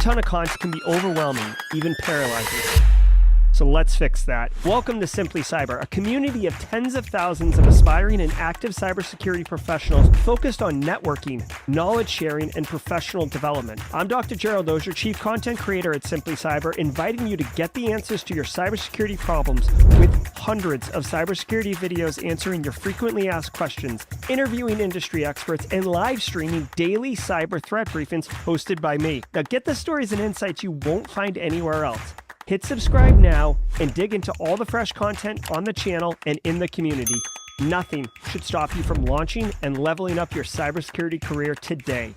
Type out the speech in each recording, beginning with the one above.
ton of cons can be overwhelming, even paralyzing. So let's fix that. Welcome to Simply Cyber, a community of tens of thousands of aspiring and active cybersecurity professionals focused on networking, knowledge sharing, and professional development. I'm Dr. Gerald Dozier, Chief Content Creator at Simply Cyber, inviting you to get the answers to your cybersecurity problems with hundreds of cybersecurity videos answering your frequently asked questions, interviewing industry experts, and live streaming daily cyber threat briefings hosted by me. Now get the stories and insights you won't find anywhere else. Hit subscribe now and dig into all the fresh content on the channel and in the community. Nothing should stop you from launching and leveling up your cybersecurity career today.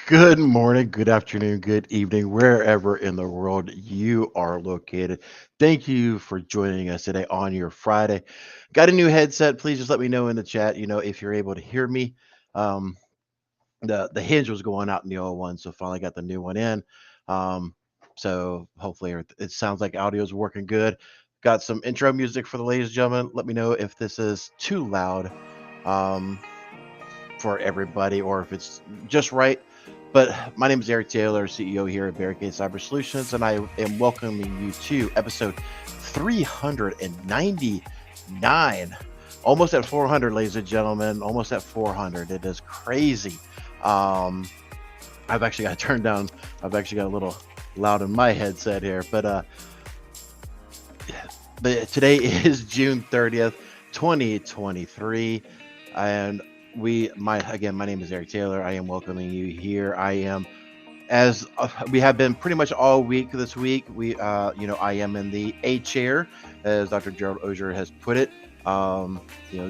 Good morning, good afternoon, good evening, wherever in the world you are located. Thank you for joining us today on your Friday. Got a new headset. Please just let me know in the chat, if you're able to hear me. The hinge was going out in the old one, so finally got the new one in. So hopefully it sounds like audio is working good. Got some intro music for the ladies and gentlemen. Let me know if this is too loud for everybody or if it's just right. But my name is Eric Taylor, CEO here at Barricade Cyber Solutions, and I am welcoming you to episode 399. Almost at 400, ladies and gentlemen. Almost at 400. It is crazy. I've actually got to turn down. I've actually got a little loud in my headset here. But today is June 30th, 2023, and my name is Eric Taylor. I am welcoming you here. I am, as we have been pretty much all week this week. I am in the A chair, as Dr. Gerald Dozier has put it.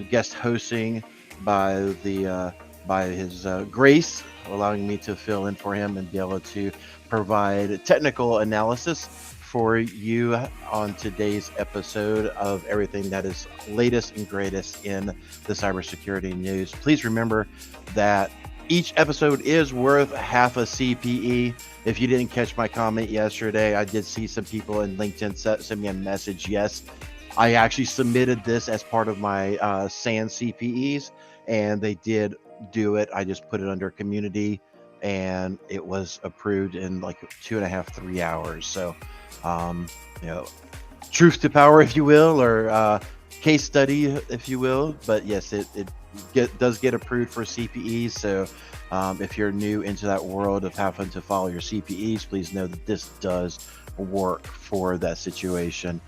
Guest hosting by his grace, allowing me to fill in for him and be able to provide technical analysis for you on today's episode of everything that is latest and greatest in the cybersecurity news. Please remember that each episode is worth half a CPE. If you didn't catch my comment yesterday, I did see some people in LinkedIn send me a message. Yes, I actually submitted this as part of my SAN CPEs, and they did do it. I just put it under community, and it was approved in like 2.5, 3 hours. So truth to power, if you will, or case study, if you will. But yes, it does get approved for CPEs. So if you're new into that world of having to follow your CPEs, please know that this does work for that situation.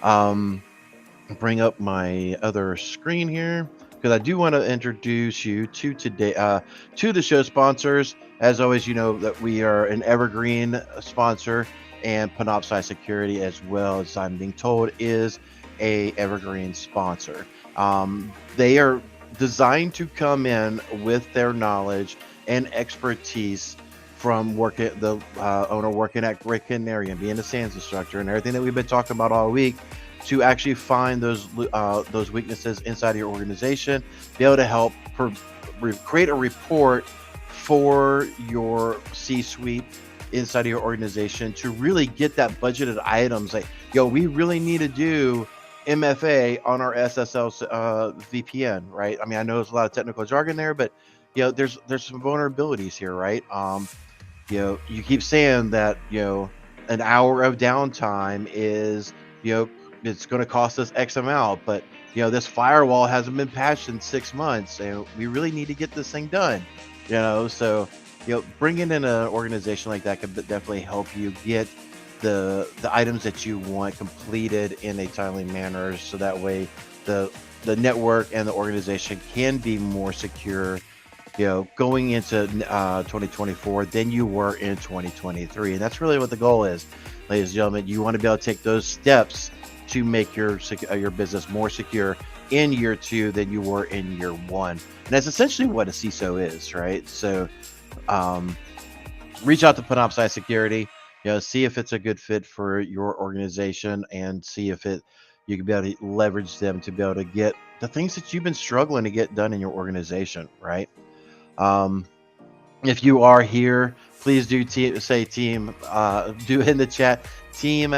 Bring up my other screen here, because I do want to introduce you to today to the show sponsors. As always, you know that we are an evergreen sponsor, and Panoptcy Security, as well as I'm being told, is a evergreen sponsor. They are designed to come in with their knowledge and expertise from the owner working at Great Canary and being a SANS instructor and everything that we've been talking about all week, to actually find those weaknesses inside of your organization, be able to help create a report for your C-suite inside of your organization to really get that budgeted items. Like, we really need to do MFA on our SSL VPN, right? I mean, I know there's a lot of technical jargon there, but there's some vulnerabilities here, right? You keep saying that an hour of downtime is it's going to cost us X amount, but this firewall hasn't been patched in 6 months, and we really need to get this thing done. So bringing in an organization like that could definitely help you get the items that you want completed in a timely manner, so that way the network and the organization can be more secure, going into 2024 than you were in 2023. And that's really what the goal is, ladies and gentlemen. You want to be able to take those steps to make your business more secure in year 2 than you were in year 1. And that's essentially what a CISO is, right? So reach out to Panoptcy Security, see if it's a good fit for your organization, and see if you can be able to leverage them to be able to get the things that you've been struggling to get done in your organization, right? If you are here, please do say team. Do in the chat team.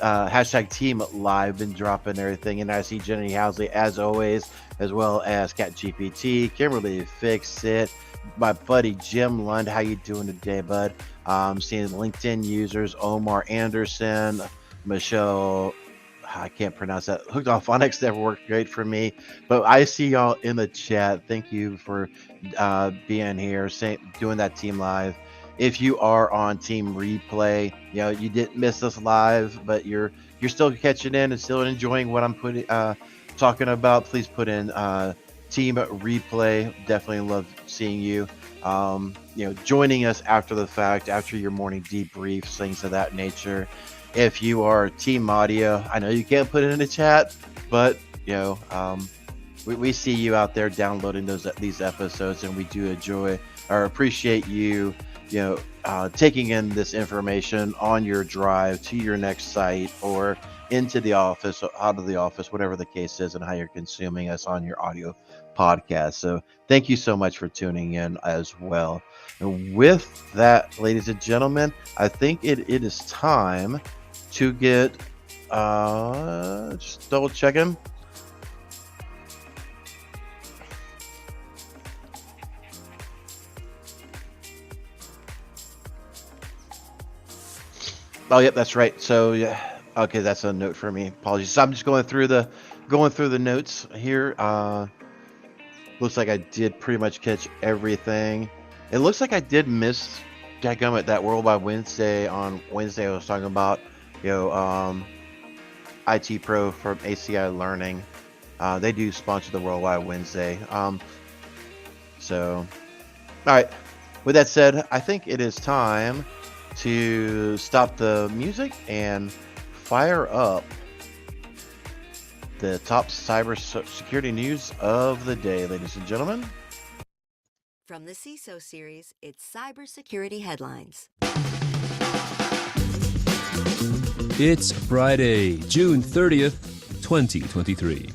Hashtag team live, been dropping everything. And I see Jenny Housley as always, as well as Cat GPT, Kimberly Fix It, my buddy Jim Lund. How you doing today, bud? Seeing LinkedIn users, Omar Anderson, Michelle. I can't pronounce that. Hooked on Phonics never worked great for me, but I see y'all in the chat. Thank you for being here, doing that team live. If you are on team replay, you didn't miss us live, but you're still catching in and still enjoying what I'm putting talking about. Please put in team replay. Definitely love seeing you. Joining us after the fact, after your morning debriefs, things of that nature. If you are team audio, I know you can't put it in the chat, but we see you out there downloading these episodes, and we do enjoy or appreciate you taking in this information on your drive to your next site or into the office, or out of the office, whatever the case is, and how you're consuming us on your audio podcast. So thank you so much for tuning in as well. And with that, ladies and gentlemen, I think it is time to get just double checking. Oh, yep, that's right. So yeah, okay, that's a note for me. Apologies. So I'm just going through the notes here. Looks like I did pretty much catch everything. It looks like I did miss dadgummit that Worldwide Wednesday on Wednesday. I was talking about IT Pro from ACI Learning. They do sponsor the Worldwide Wednesday. So, all right. With that said, I think it is time to stop the music and fire up the top cybersecurity news of the day, ladies and gentlemen. From the CISO series, it's Cybersecurity Headlines. It's Friday, June 30th, 2023.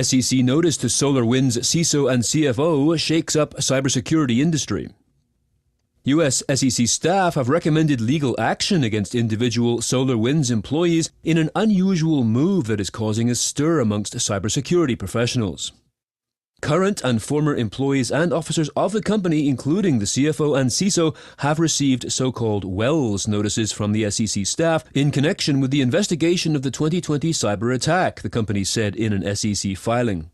SEC notice to SolarWinds CISO and CFO shakes up cybersecurity industry. U.S. SEC staff have recommended legal action against individual SolarWinds employees in an unusual move that is causing a stir amongst cybersecurity professionals. Current and former employees and officers of the company, including the CFO and CISO, have received so-called Wells notices from the SEC staff in connection with the investigation of the 2020 cyber attack, the company said in an SEC filing.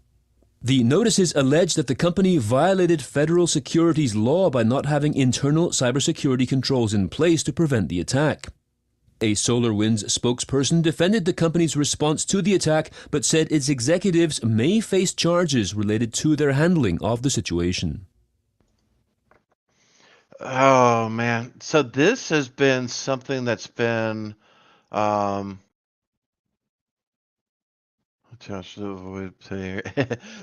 The notices allege that the company violated federal securities law by not having internal cybersecurity controls in place to prevent the attack. A SolarWinds spokesperson defended the company's response to the attack, but said its executives may face charges related to their handling of the situation. Oh man, so this has been something that's been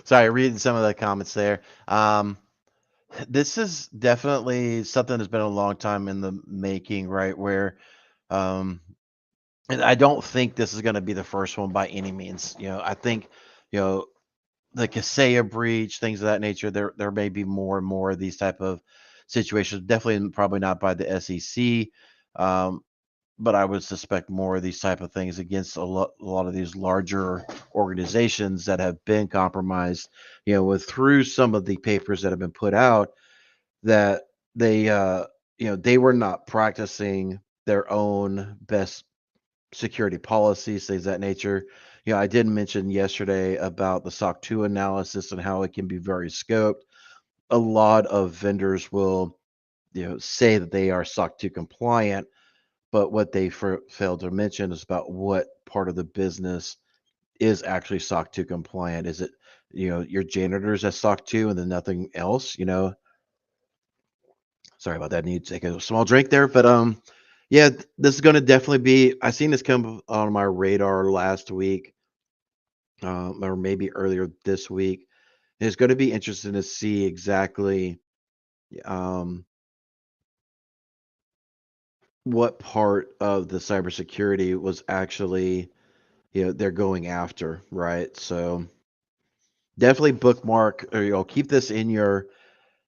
sorry, reading some of the comments there. This is definitely something that's been a long time in the making, right? Where and I don't think this is going to be the first one by any means. I think the Kaseya breach, things of that nature. There may be more and more of these type of situations. Definitely, probably not by the SEC, but I would suspect more of these type of things against a lot of these larger organizations that have been compromised. Through some of the papers that have been put out, that they were not practicing their own best security policies, things of that nature. I did mention yesterday about the SOC 2 analysis and how it can be very scoped. A lot of vendors will, say that they are SOC 2 compliant, but what they failed to mention is about what part of the business is actually SOC 2 compliant. Is it, your janitors as SOC 2 and then nothing else? Sorry about that. I need to take a small drink there, but yeah, this is going to definitely be. I seen this come on my radar last week, or maybe earlier this week. It's going to be interesting to see exactly um, what part of the cybersecurity was actually, they're going after, right? So definitely bookmark, or keep this in your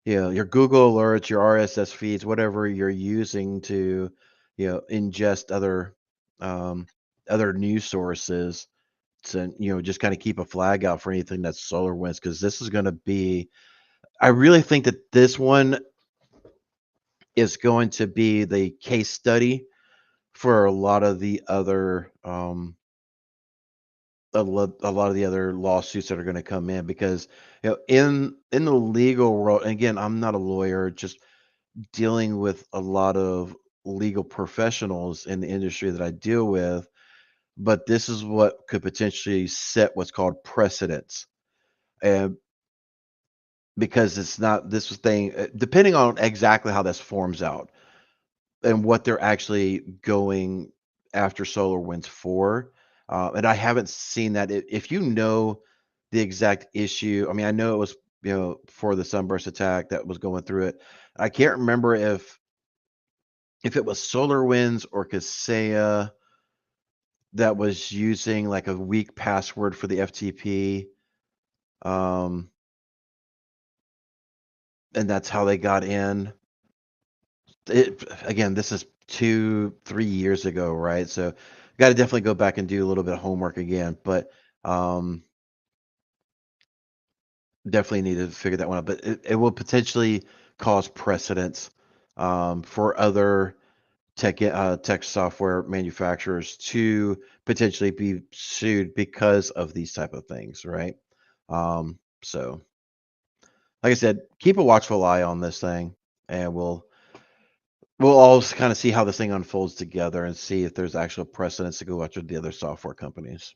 your Google alerts, your RSS feeds, whatever you're using to, ingest um, other news sources to, just kind of keep a flag out for anything that's SolarWinds, because this is going to be, I really think that this one is going to be the case study for a lot of the other, a lot of the other lawsuits that are going to come in, because in the legal world, and again, I'm not a lawyer, just dealing with a lot of legal professionals in the industry that I deal with, but this is what could potentially set what's called precedents. And because it's not this thing, depending on exactly how this forms out and what they're actually going after SolarWinds for. And I haven't seen that. If you know the exact issue, I mean, I know it was, for the Sunburst attack that was going through it. I can't remember if it was SolarWinds or Kaseya that was using like a weak password for the FTP. Um, and that's how they got in. Again, this is 2-3 years ago, right? So got to definitely go back and do a little bit of homework again, but um, definitely need to figure that one out. But it will potentially cause precedents for other tech software manufacturers to potentially be sued because of these type of things, right? So like I said, keep a watchful eye on this thing, and we'll all kind of see how this thing unfolds together and see if there's actual precedents to go after the other software companies.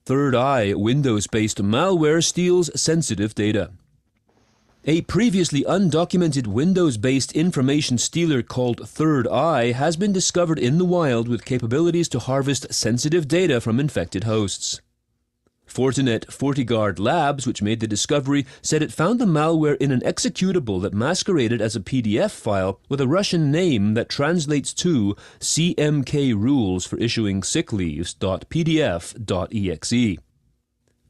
Third Eye Windows-based malware steals sensitive data. A previously undocumented Windows-based information stealer called Third Eye has been discovered in the wild with capabilities to harvest sensitive data from infected hosts. Fortinet FortiGuard Labs, which made the discovery, said it found the malware in an executable that masqueraded as a PDF file with a Russian name that translates to CMK rules for issuing sick leaves.pdf.exe.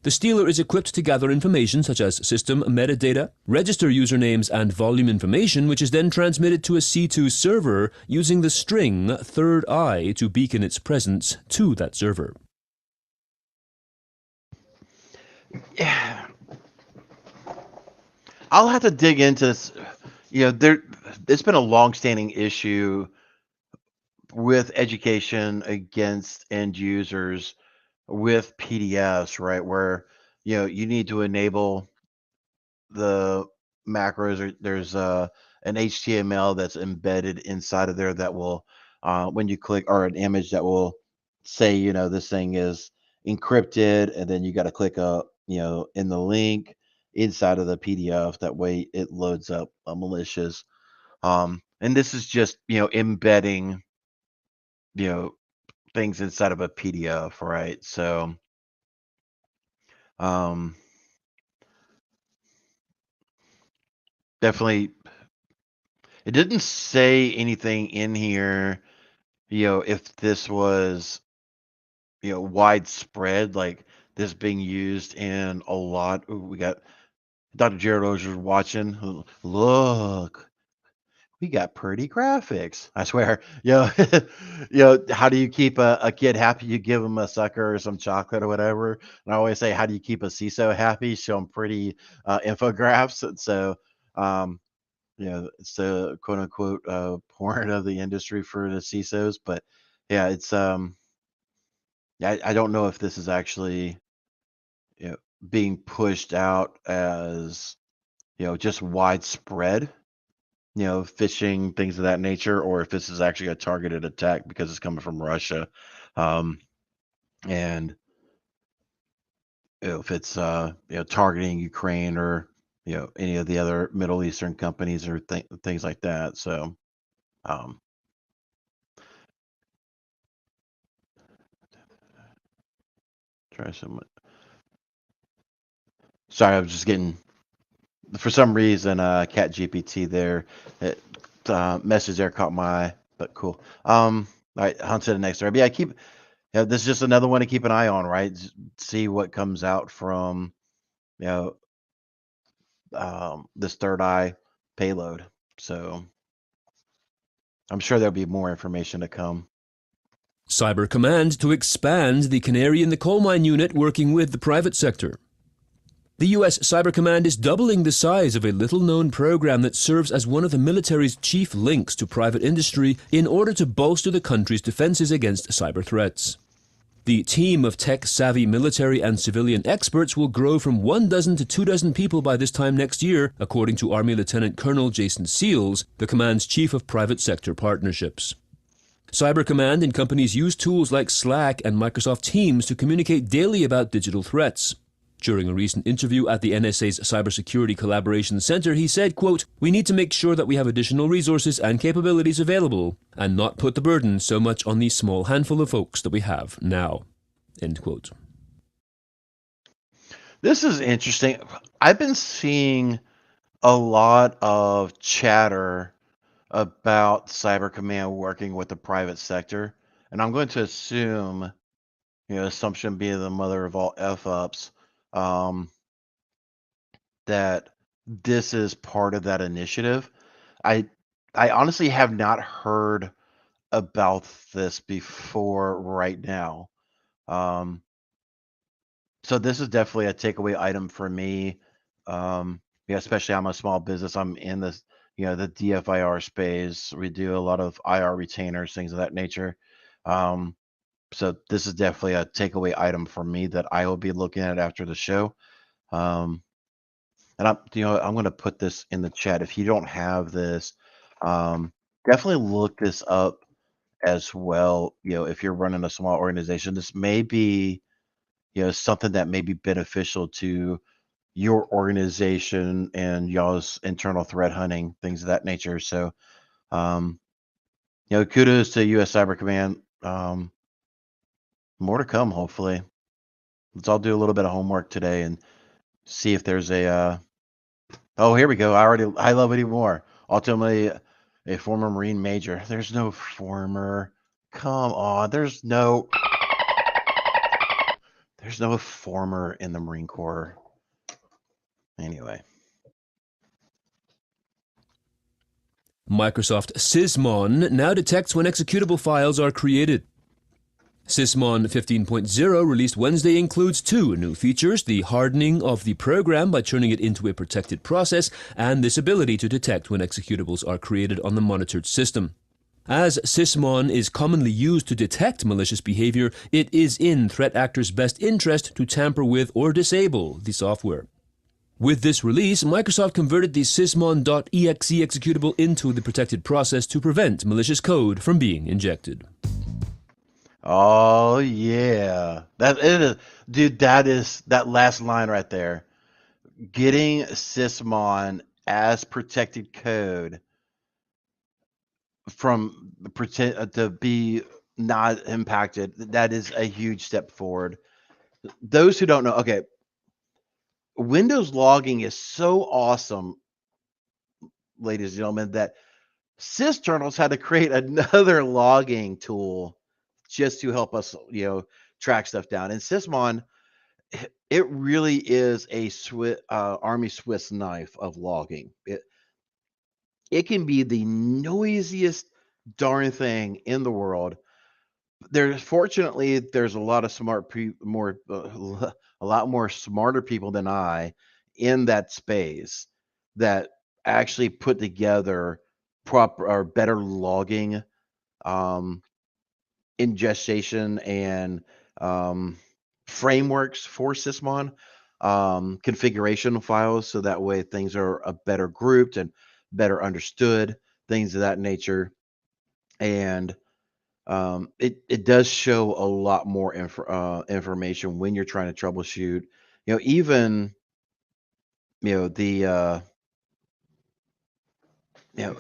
The stealer is equipped to gather information such as system metadata, register usernames, and volume information, which is then transmitted to a C2 server using the string Third Eye to beacon its presence to that server. Yeah, I'll have to dig into this. It's been a long-standing issue with education against end users with PDFs, right? Where you need to enable the macros, or there's an HTML that's embedded inside of there that will, when you click, or an image that will say, this thing is encrypted, and then you got to click in the link inside of the PDF. That way it loads up malicious. And this is just, embedding, you know, things inside of a PDF, right? So, um, definitely, it didn't say anything in here, if this was, widespread, like this being used in a lot. Ooh, we got Dr. Jared Ozier watching. Look, we got pretty graphics. I swear. How do you keep a kid happy? You give him a sucker or some chocolate or whatever. And I always say, how do you keep a CISO happy? Show them pretty infographics. And so, um, it's the quote unquote porn of the industry for the CISOs. But yeah, it's I don't know if this is actually, you know, being pushed out as, just widespread, phishing, things of that nature, or if this is actually a targeted attack because it's coming from Russia. Um, and if it's targeting Ukraine, or any of the other Middle Eastern companies, or things like that. So um, try some. Sorry, I was just getting, for some reason, Cat GPT there. It, message there caught my eye, but cool. All right, on to the next story. But yeah, this is just another one to keep an eye on, right? See what comes out from, you know, this Third Eye. payload. So I'm sure there'll be more information to come. Cyber Command to expand the Canary in the Coal Mine unit working with the private sector. The U.S. Cyber Command is doubling the size of a little-known program that serves as one of the military's chief links to private industry in order to bolster the country's defenses against cyber threats. The team of tech-savvy military and civilian experts will grow from 12 to 24 people by this time next year, according to Army Lieutenant Colonel Jason Seals, the command's chief of private sector partnerships. Cyber Command and companies use tools like Slack and Microsoft Teams to communicate daily about digital threats. During a recent interview at the NSA's Cybersecurity Collaboration Center, he said, quote, "We need to make sure that we have additional resources and capabilities available and not put the burden so much on the small handful of folks that we have now." End quote. This is interesting. I've been seeing a lot of chatter about Cyber Command working with the private sector, and I'm going to assume, assumption being the mother of all F-ups, that this is part of that initiative. I honestly have not heard about this before right now. So this is definitely a takeaway item for me. Especially I'm a small business. I'm in this, the DFIR space. We do a lot of IR retainers, things of that nature. So this is definitely a takeaway item for me that I will be looking at after the show. And I'm going to put this in the chat. If you don't have this, definitely look this up as well. If you're running a small organization, this may be, something that may be beneficial to your organization and y'all's internal threat hunting, things of that nature. So, kudos to U.S. Cyber Command. More to come, hopefully. Let's all do a little bit of homework today and see if there's a. Oh, here we go. I love it even more. Ultimately, a former Marine major. There's no former. Come on. There's no former in the Marine Corps. Anyway. Microsoft Sysmon now detects when executable files are created. Sysmon 15.0, released Wednesday, includes two new features: the hardening of the program by turning it into a protected process, and this ability to detect when executables are created on the monitored system. As Sysmon is commonly used to detect malicious behavior, it is in threat actors' best interest to tamper with or disable the software. With this release, Microsoft converted the Sysmon.exe executable into the protected process to prevent malicious code from being injected. Oh yeah, that it is, dude. That last line right there. Getting Sysmon as protected code from to be not impacted. That is a huge step forward. Those who don't know, okay, Windows logging is so awesome, ladies and gentlemen, that sysjournals had to create another logging tool just to help us, track stuff down. And Sysmon, it really is a Army Swiss knife of logging. It can be the noisiest darn thing in the world. Fortunately, there's a lot of a lot more smarter people than I in that space that actually put together proper or better logging, ingestion and frameworks for Sysmon, configuration files, so that way things are better grouped and better understood, things of that nature. And it does show a lot more information when you're trying to troubleshoot. Even the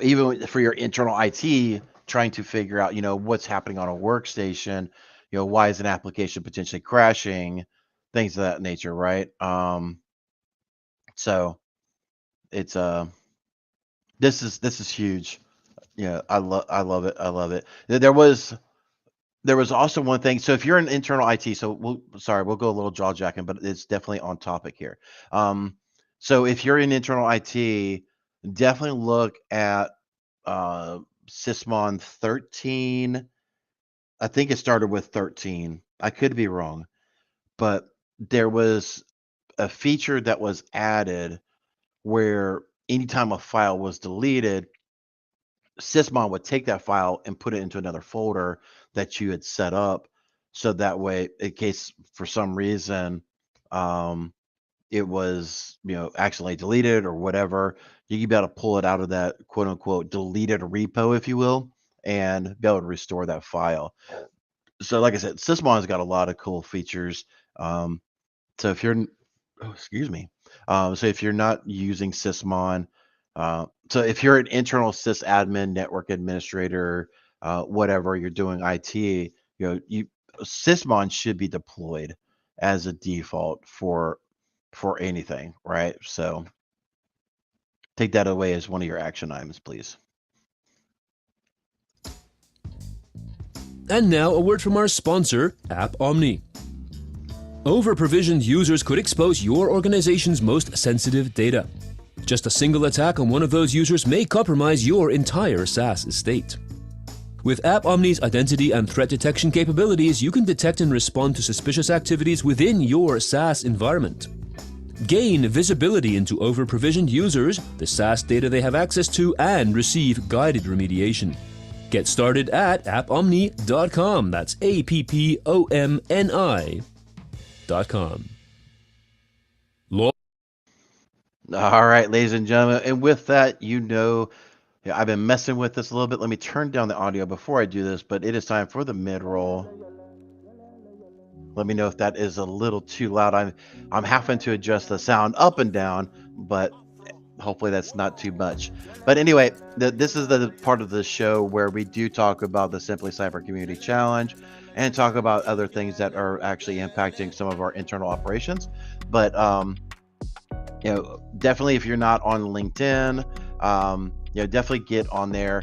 even for your internal IT, trying to figure out what's happening on a workstation. Why is an application potentially crashing, things of that nature, right? So it's this is huge. I love it. There was also one thing. So if you're in internal IT, so we'll go a little jaw jacking, but it's definitely on topic here. So if you're in internal IT, definitely look at Sysmon 13. I think it started with 13. I could be wrong, but there was a feature that was added where anytime a file was deleted, Sysmon would take that file and put it into another folder that you had set up. So that way, in case for some reason it was, accidentally deleted or whatever, you can be able to pull it out of that quote unquote deleted repo, if you will, and be able to restore that file. So, like I said, Sysmon's got a lot of cool features. Um, so if you're, oh, excuse me. So if you're not using Sysmon, so if you're an internal sysadmin, network administrator, whatever you're doing IT, Sysmon should be deployed as a default for anything, right? So take that away as one of your action items, please. And now a word from our sponsor, App Omni. Over-provisioned users could expose your organization's most sensitive data. Just a single attack on one of those users may compromise your entire SaaS estate. With App Omni's identity and threat detection capabilities, you can detect and respond to suspicious activities within your SaaS environment. Gain visibility into over-provisioned users, the SaaS data they have access to, and receive guided remediation. Get started at appomni.com. That's APPOMNI.com. All right, ladies and gentlemen, and with that, I've been messing with this a little bit. Let me turn down the audio before I do this, but it is time for the mid-roll. Let me know if that is a little too loud. I'm having to adjust the sound up and down, but hopefully that's not too much. But anyway, this is the part of the show where we do talk about the Simply Cyber Community Challenge and talk about other things that are actually impacting some of our internal operations. But definitely if you're not on LinkedIn, definitely get on there.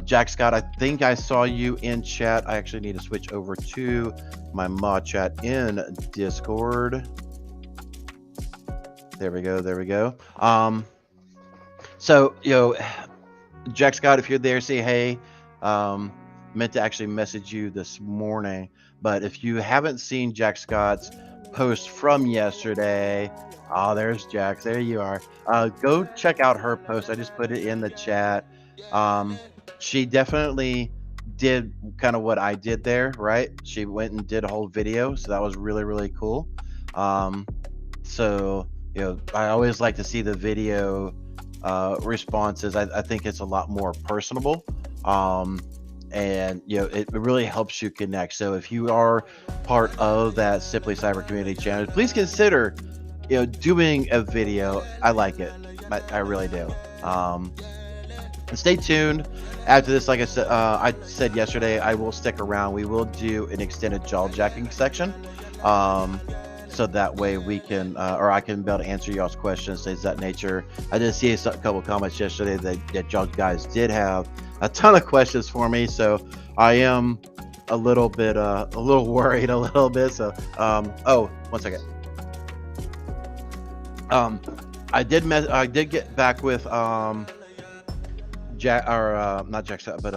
Jack Scott, I think I saw you in chat. I actually need to switch over to my mod chat in Discord. There we go. So, Jack Scott, if you're there, say hey. Meant to actually message you this morning, but if you haven't seen Jack Scott's post from yesterday, there's Jack. There you are. Go check out her post. I just put it in the chat. She definitely did kind of what I did there, right? She went and did a whole video, so that was really, really cool. So I always like to see the video responses. I think it's a lot more personable, and it really helps you connect. So if you are part of that Simply Cyber Community Challenge, please consider doing a video. I like it. I really do. And stay tuned after this. Like I said yesterday, I will stick around. We will do an extended jaw jacking section, so that way we can, or I can be able to answer y'all's questions, things of that nature. I did see a couple comments yesterday that y'all guys did have a ton of questions for me, so I am a little worried a little bit. So, one second. I did get back with Jack, or not Jack, but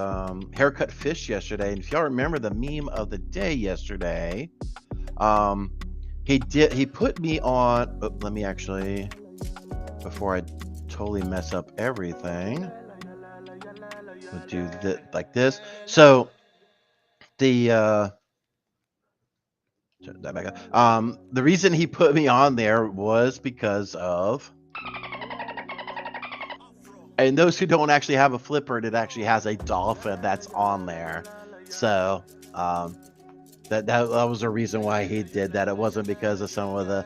Haircut Fish yesterday. And if y'all remember the meme of the day yesterday, he put me on. Let me actually, before I totally mess up everything, we'll do like this. So the that back up. The reason he put me on there was because of, and those who don't actually have a Flipper, it actually has a dolphin that's on there. So that was the reason why he did that. It wasn't because of some of the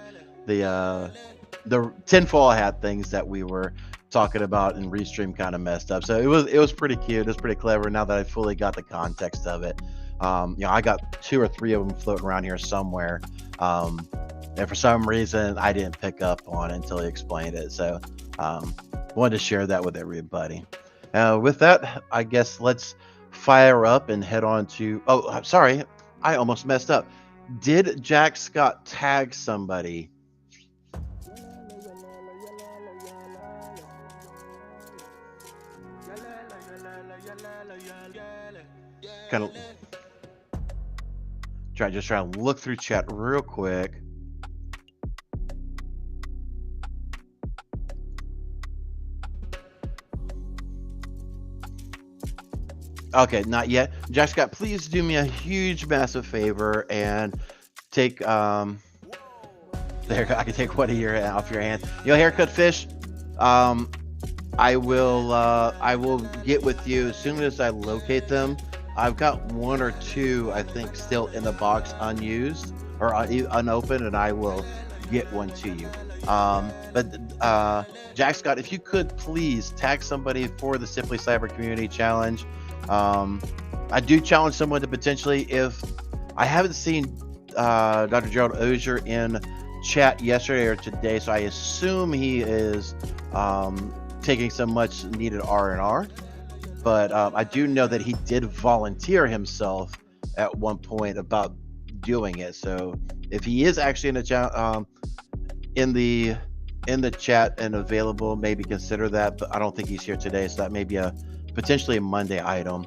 tinfoil hat things that we were talking about and Restream kind of messed up. So it was pretty cute. It was pretty clever. Now that I fully got the context of it, I got 2 or 3 of them floating around here somewhere, and for some reason I didn't pick up on it until he explained it. So wanted to share that with everybody. With that, I guess let's fire up and head on to. Oh, I'm sorry, I almost messed up. Did Jack Scott tag somebody? kind of try to look through chat real quick. Okay, not yet. Jack Scott, please do me a huge, massive favor and take there you go. I can take one of your off your hands. Haircut fish. I will get with you as soon as I locate them. I've got one or two, I think, still in the box unused or unopened, and I will get one to you. But Jack Scott, if you could please tag somebody for the Simply Cyber Community Challenge. I do challenge someone to potentially, if I haven't seen Dr. Gerald Ozier in chat yesterday or today, so I assume he is taking some much needed R&R, but I do know that he did volunteer himself at one point about doing it. So if he is actually in the chat and available, maybe consider that, but I don't think he's here today, so that may be potentially a Monday item.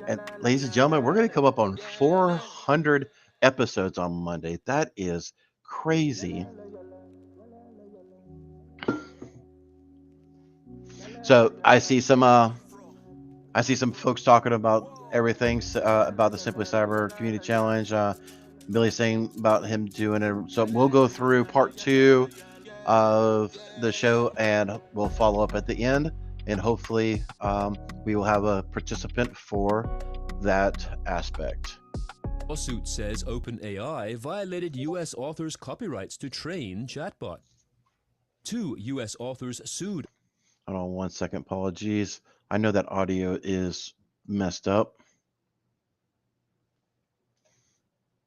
And ladies and gentlemen, we're going to come up on 400 episodes on Monday. That is crazy. So I see some folks talking about everything about the Simply Cyber Community Challenge. Billy saying about him doing it. So we'll go through part 2 of the show, and we'll follow up at the end, and hopefully we will have a participant for that aspect. Lawsuit says OpenAI violated U.S. authors' copyrights to train chatbot. 2 U.S. authors sued. Hold on 1 second. Apologies. I know that audio is messed up.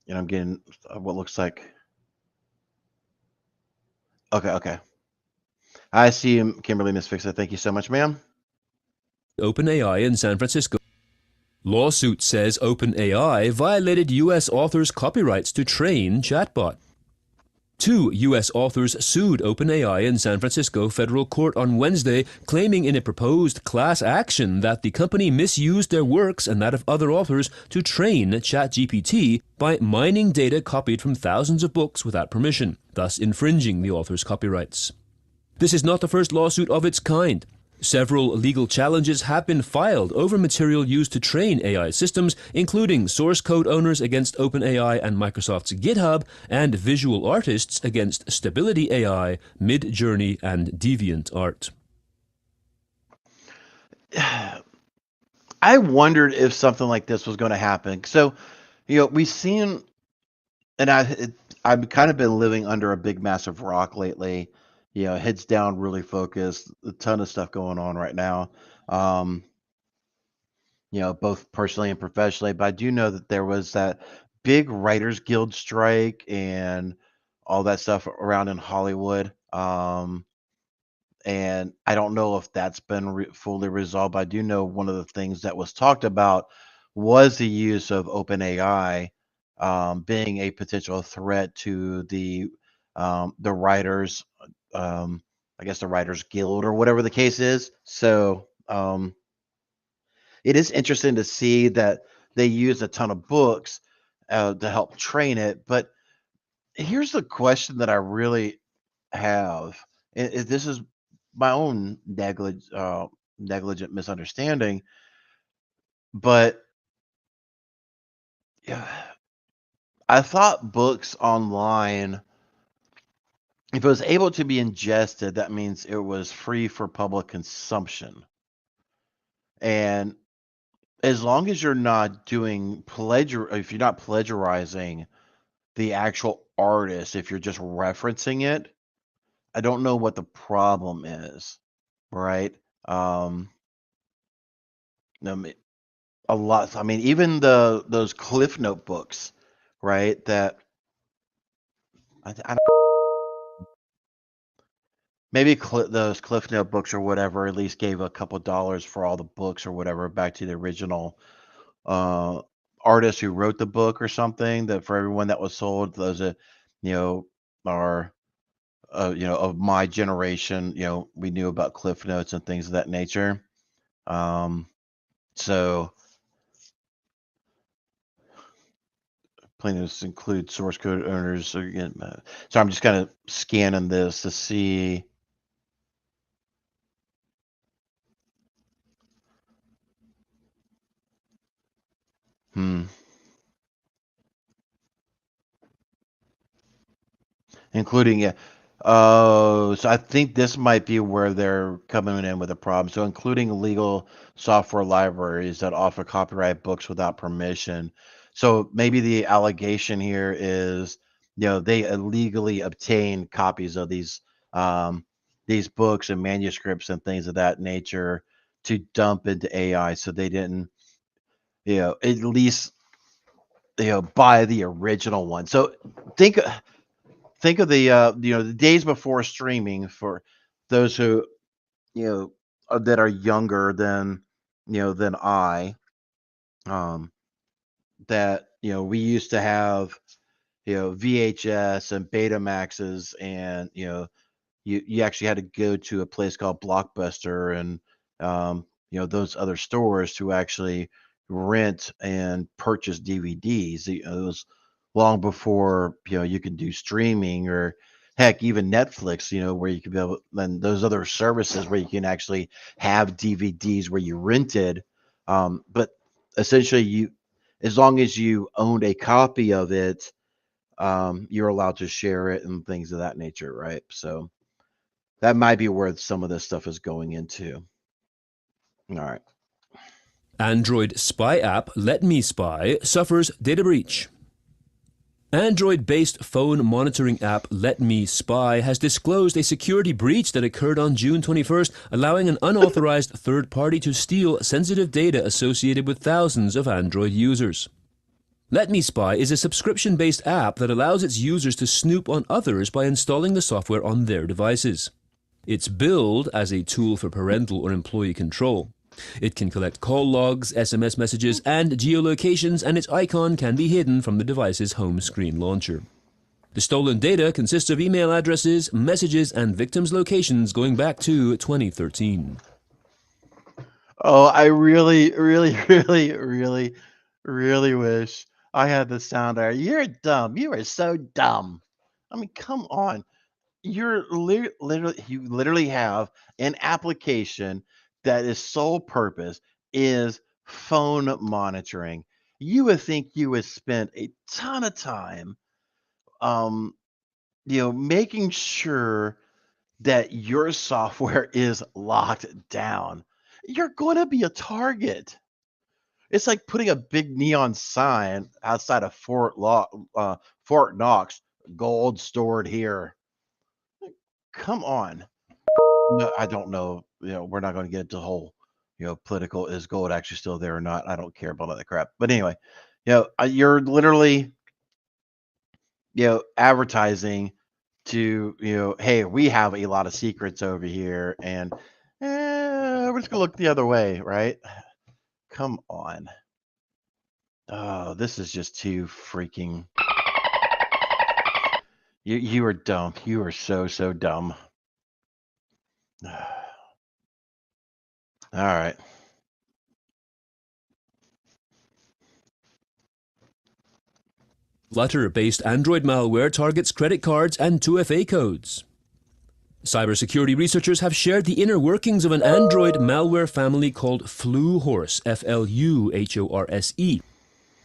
And I'm getting what looks like. Okay. I see him, Kimberly Miss Fixer. Thank you so much, ma'am. OpenAI in San Francisco. Lawsuit says OpenAI violated U.S. authors' copyrights to train chatbot. 2 U.S. authors sued OpenAI in San Francisco federal court on Wednesday, claiming in a proposed class action that the company misused their works and that of other authors to train ChatGPT by mining data copied from thousands of books without permission, thus infringing the author's copyrights. This is not the first lawsuit of its kind. Several legal challenges have been filed over material used to train AI systems, including source code owners against OpenAI and Microsoft's GitHub, and visual artists against Stability AI, Midjourney, and DeviantArt. I wondered if something like this was going to happen. So, we've seen, and I've kind of been living under a big, massive rock lately. Heads down, really focused, a ton of stuff going on right now. Both personally and professionally, but I do know that there was that big Writers Guild strike and all that stuff around in Hollywood. And I don't know if that's been fully resolved, but I do know one of the things that was talked about was the use of OpenAI being a potential threat to the writers, I guess the Writers Guild or whatever the case is. So it is interesting to see that they use a ton of books to help train it. But here's the question that I really have. This is my own negligent misunderstanding, but yeah, I thought books online, if it was able to be ingested, that means it was free for public consumption. And as long as you're not doing if you're not plagiarizing the actual artist, if you're just referencing it, I don't know what the problem is, right? A lot. I mean, even those Cliff Note books, right? That I don't, maybe those Cliff Note books or whatever at least gave a couple dollars for all the books or whatever back to the original artist who wrote the book or something. That for everyone that was sold, those that are of my generation, we knew about Cliff Notes and things of that nature. So plaintiffs include source code owners. So again, so I'm just kind of scanning this to see. Including, yeah. Oh, so I think this might be where they're coming in with a problem. So including legal software libraries that offer copyright books without permission. So maybe the allegation here is, they illegally obtain copies of these books and manuscripts and things of that nature to dump into AI. So they didn't, at least, buy the original one. So think think of the the days before streaming for those who that are younger than I, um that we used to have VHS and Betamaxes, and you actually had to go to a place called Blockbuster and those other stores to actually rent and purchase DVDs. It was long before you could do streaming, or heck, even Netflix, where you could be able, and those other services where you can actually have DVDs where you rented. But essentially, as long as you owned a copy of it, you're allowed to share it and things of that nature, right? So that might be where some of this stuff is going into. All right. Android spy app Let Me Spy suffers data breach. Android-based phone monitoring app Let Me Spy has disclosed a security breach that occurred on June 21st, allowing an unauthorized third party to steal sensitive data associated with thousands of Android users. Let Me Spy is a subscription-based app that allows its users to snoop on others by installing the software on their devices. It's billed as a tool for parental or employee control. It can collect call logs, SMS messages, and geolocations, and its icon can be hidden from the device's home screen launcher. The stolen data consists of email addresses, messages, and victims' locations going back to 2013. Oh, I really, really, really, really, really wish I had the sound there. You're dumb. You are so dumb. I mean, come on. You literally have an application that its sole purpose is phone monitoring. You would think you would spend a ton of time, um, making sure that your software is locked down. You're going to be a target. It's like putting a big neon sign outside of Fort Knox, gold stored here. Come on. No, I don't know. We're not going to get into the whole, political, is gold actually still there or not. I don't care about all that crap. But anyway, you're literally, advertising to, hey, we have a lot of secrets over here, and we're just gonna look the other way, right? Come on. Oh, this is just too freaking. You are dumb. You are so dumb. All right. Flutter-based Android malware targets credit cards and 2FA codes. Cybersecurity researchers have shared the inner workings of an Android malware family called FluHorse, Fluhorse.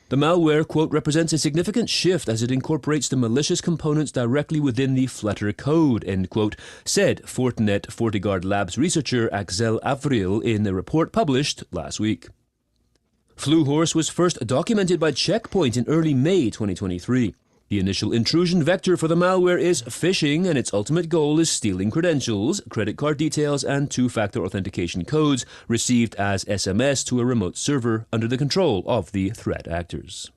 The malware, quote, represents a significant shift as it incorporates the malicious components directly within the Flutter code, end quote, said Fortinet FortiGuard Labs researcher Axel Avril in a report published last week. FluHorse was first documented by Checkpoint in early May 2023. The initial intrusion vector for the malware is phishing, and its ultimate goal is stealing credentials, credit card details, and two-factor authentication codes received as SMS to a remote server under the control of the threat actors.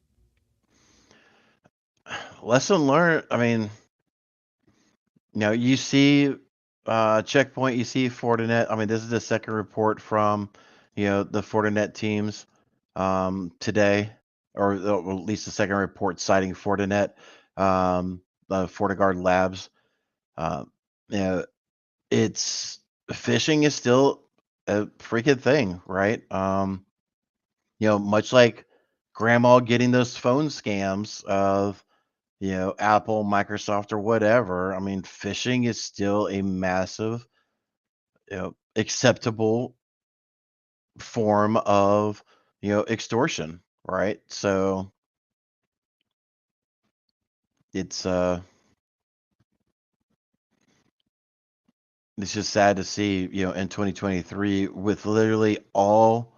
Lesson learned. I mean, you see Checkpoint, you see Fortinet. I mean, this is the second report from, the Fortinet teams today, or at least the second report citing Fortinet, FortiGuard Labs. You know, it's phishing is still a freaking thing, right? much like grandma getting those phone scams of, Apple, Microsoft, or whatever. I mean, phishing is still a massive, acceptable form of, extortion, right? So it's it's just sad to see, in 2023 with literally all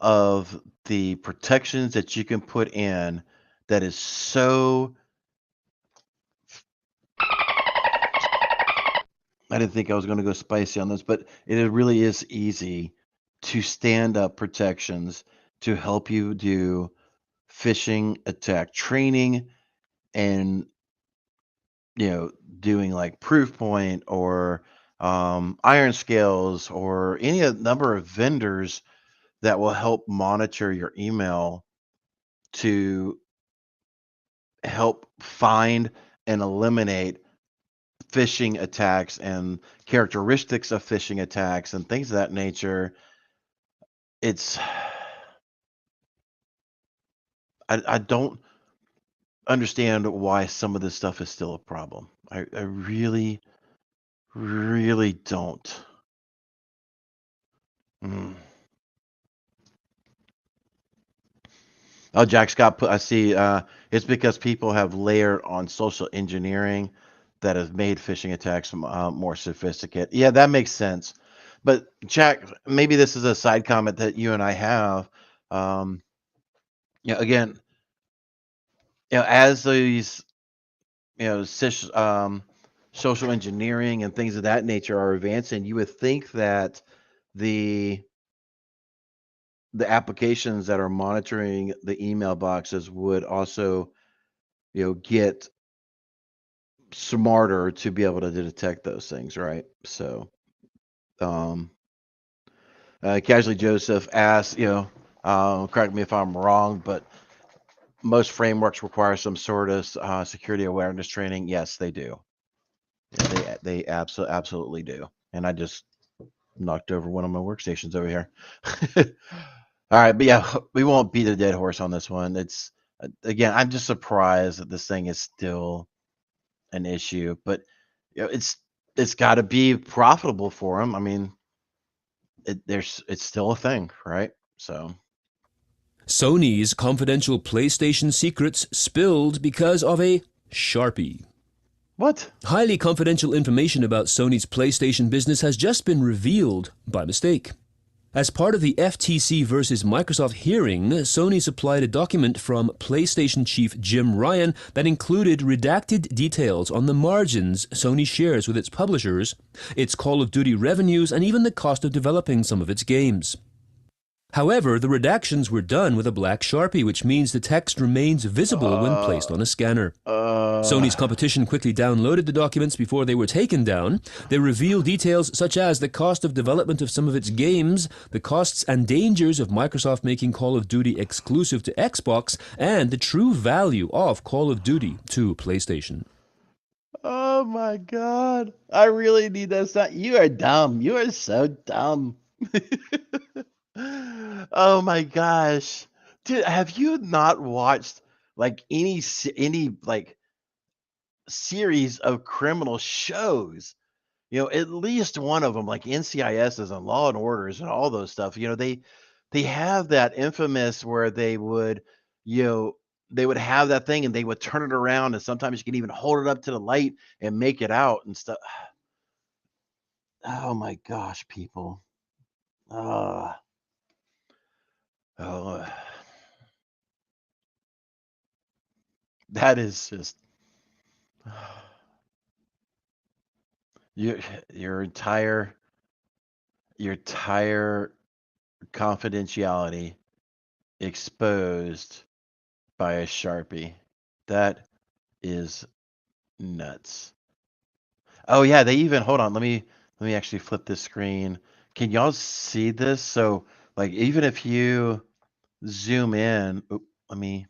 of the protections that you can put in that is so I didn't think I was going to go spicy on this, but it really is easy to stand up protections to help you do phishing attack training and doing like Proofpoint or Iron Scales or any number of vendors that will help monitor your email to help find and eliminate phishing attacks and characteristics of phishing attacks and things of that nature. It's I don't understand why some of this stuff is still a problem. I really, really don't. Mm. Oh, Jack Scott put I see it's because people have layered on social engineering that has made phishing attacks more sophisticated. Yeah, that makes sense. But Jack, maybe this is a side comment that you and I have. Um, again, as these social engineering and things of that nature are advancing, you would think that the the applications that are monitoring the email boxes would also, get smarter to be able to detect those things, right? So, um, Casually Joseph asks, correct me if I'm wrong, but most frameworks require some sort of security awareness training. Yes, they do. They absolutely do. And I just knocked over one of my workstations over here. All right, but yeah, we won't beat a dead horse on this one. It's again, I'm just surprised that this thing is still an issue, but it's got to be profitable for them. I mean, it's still a thing, right? So, Sony's confidential PlayStation secrets spilled because of a Sharpie. what? Highly confidential information about Sony's PlayStation business has just been revealed by mistake. As part of the FTC versus Microsoft hearing, Sony supplied a document from PlayStation chief Jim Ryan that included redacted details on the margins Sony shares with its publishers, its Call of Duty revenues, and even the cost of developing some of its games. However, the redactions were done with a black Sharpie, which means the text remains visible when placed on a scanner. Sony's competition quickly downloaded the documents before they were taken down. They reveal details such as the cost of development of some of its games, the costs and dangers of Microsoft making Call of Duty exclusive to Xbox, and the true value of Call of Duty to PlayStation. Oh my God. I really need that sound. You are dumb. You are so dumb. Oh my gosh. Dude, have you not watched like any like series of criminal shows? At least one of them, like NCISs and Law and Orders and all those stuff. They have that infamous where you know, they would have that thing and they would turn it around, and sometimes you can even hold it up to the light and make it out and stuff. Oh my gosh, people. Uh, oh, that is just your your entire your entire confidentiality exposed by a Sharpie. That is nuts. Oh yeah, they even hold on. Let me actually flip this screen. Can y'all see this? So like even if you zoom in, I'm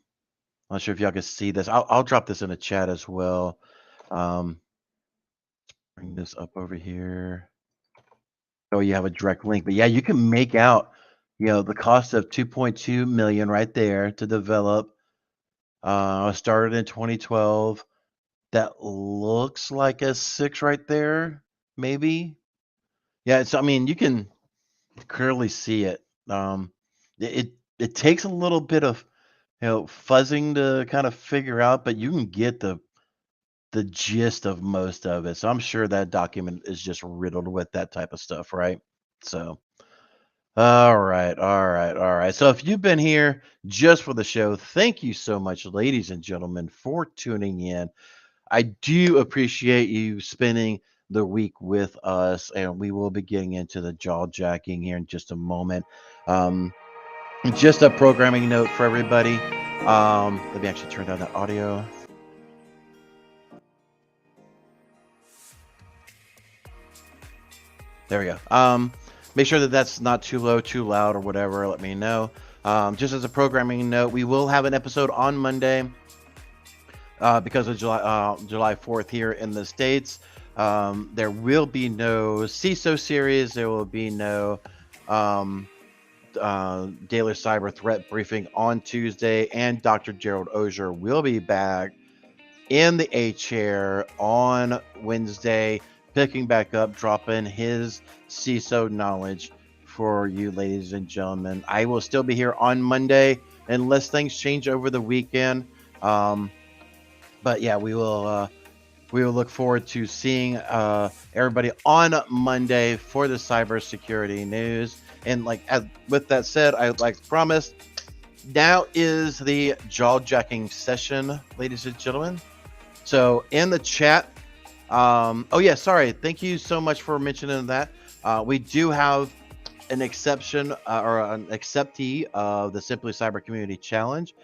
not sure if y'all can see this. I'll drop this in the chat as well. Um, bring this up over here. Oh, you have a direct link, but yeah, you can make out The cost of 2.2 million right there to develop. Started in 2012. That looks like a 6 right there, maybe. Yeah, I mean, you can clearly see it. It takes a little bit of fuzzing to kind of figure out, but you can get the gist of most of it. So I'm sure that document is just riddled with that type of stuff, right? So, all right, all right, all right. So if you've been here just for the show, thank you so much, ladies and gentlemen, for tuning in. I do appreciate you spending the week with us, and we will be getting into the jaw jacking here in just a moment. Um, just a programming note for everybody. Let me actually turn down the audio. There we go. Make sure that that's not too low, too loud, or whatever. Let me know. Just as a programming note, we will have an episode on Monday because of July 4th here in the States. There will be no CISO series. There will be no daily cyber threat briefing on Tuesday, and Dr. Gerald Ozier will be back in the A chair on Wednesday, picking back up, dropping his CISO knowledge for you, ladies and gentlemen. I will still be here on Monday unless things change over the weekend. But yeah, we will look forward to seeing everybody on Monday for the cybersecurity news. And with that said, I like promised, now is the jaw jacking session, ladies and gentlemen. So in the chat, oh yeah, sorry. Thank you so much for mentioning that. We do have an exception or an acceptee of the Simply Cyber Community Challenge.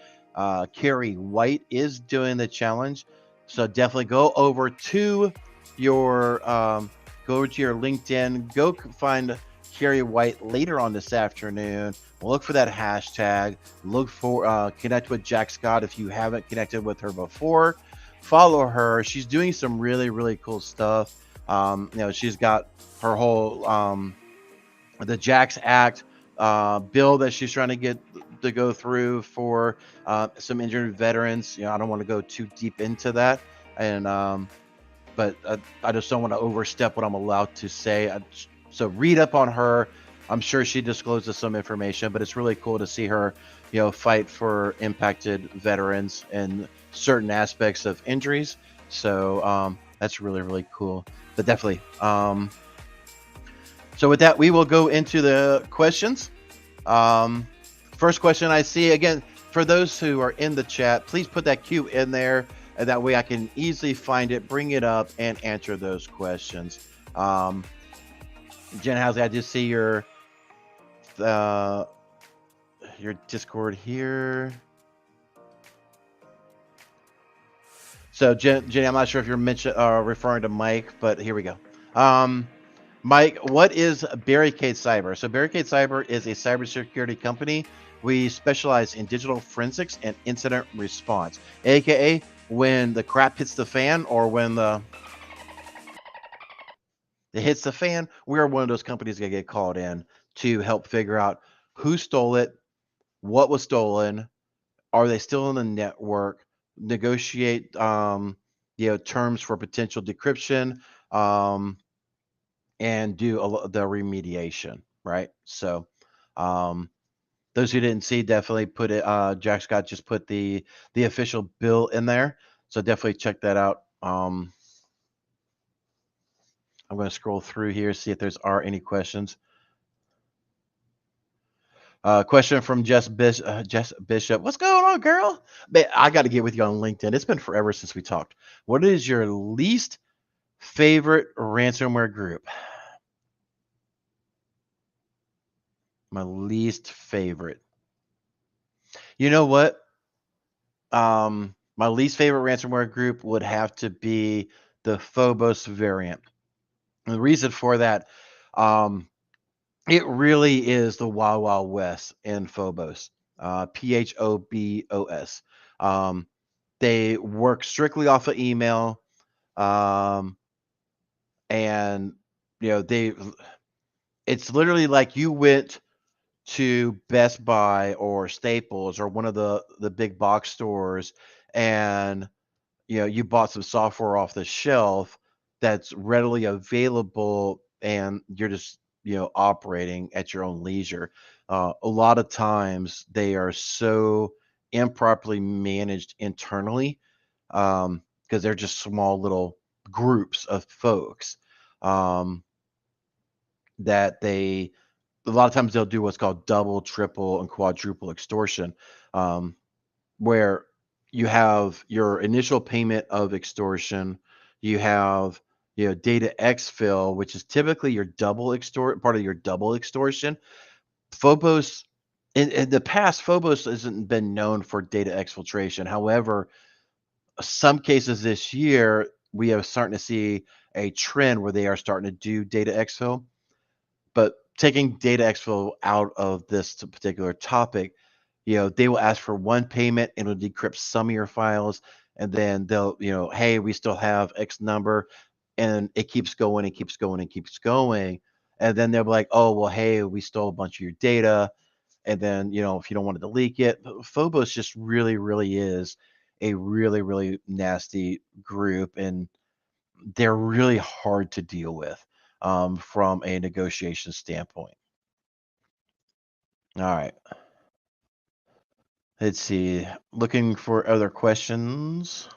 Carrie White is doing the challenge. So definitely go over to your LinkedIn, go find Carrie White later on this afternoon. Look for that hashtag. Look for connect with Jack Scott if you haven't connected with her before. Follow her. She's doing some really, really cool stuff. She's got her whole the Jax Act bill that she's trying to get to go through for some injured veterans. I don't want to go too deep into that, and but I just don't want to overstep what I'm allowed to say. So read up on her. I'm sure she discloses some information, but it's really cool to see her, fight for impacted veterans and certain aspects of injuries. So that's really, really cool. But definitely. So with that, we will go into the questions. First question I see, again, for those who are in the chat, please put that Q in there, and that way I can easily find it, bring it up, and answer those questions. Jen Housley, I just see your Discord here. So Jenny, I'm not sure if you're referring to Mike, but here we go. Mike, what is Barricade Cyber? So Barricade Cyber is a cybersecurity company. We specialize in digital forensics and incident response, aka when the crap hits the fan, or when it hits the fan, we are one of those companies that get called in to help figure out who stole it, what was stolen, are they still in the network, negotiate terms for potential decryption, and do the remediation, right? So those who didn't see, definitely put it, Jack Scott just put the official bill in there, so definitely check that out. I'm going to scroll through here, see if there's any questions. Question from Jess Bishop. What's going on, girl? Man, I got to get with you on LinkedIn. It's been forever since we talked. What is your least favorite ransomware group? My least favorite. You know what? My least favorite ransomware group would have to be the Phobos variant. And the reason for that, it really is the Wild Wild West in Phobos. Phobos. They work strictly off of email, and it's literally like you went to Best Buy or Staples or one of the big box stores, and you bought some software off the shelf that's readily available, and you're just operating at your own leisure. A lot of times they are so improperly managed internally, because they're just small little groups of folks, um, that they a lot of times they'll do what's called double, triple, and quadruple extortion, um, where you have your initial payment of extortion, you have data exfil, which is typically your part of your double extortion. Phobos in the past, Phobos hasn't been known for data exfiltration. However, some cases this year we are starting to see a trend where they are starting to do data exfil. But taking data exfil out of this particular topic, they will ask for one payment and it'll decrypt some of your files, and then they'll, hey, we still have X number, and it keeps going and keeps going and keeps going. And then they'll be like, oh, well, hey, we stole a bunch of your data. And then, if you don't want to leak it, Phobos just really, really is a really, really nasty group, and they're really hard to deal with, from a negotiation standpoint. All right. Let's see. Looking for other questions.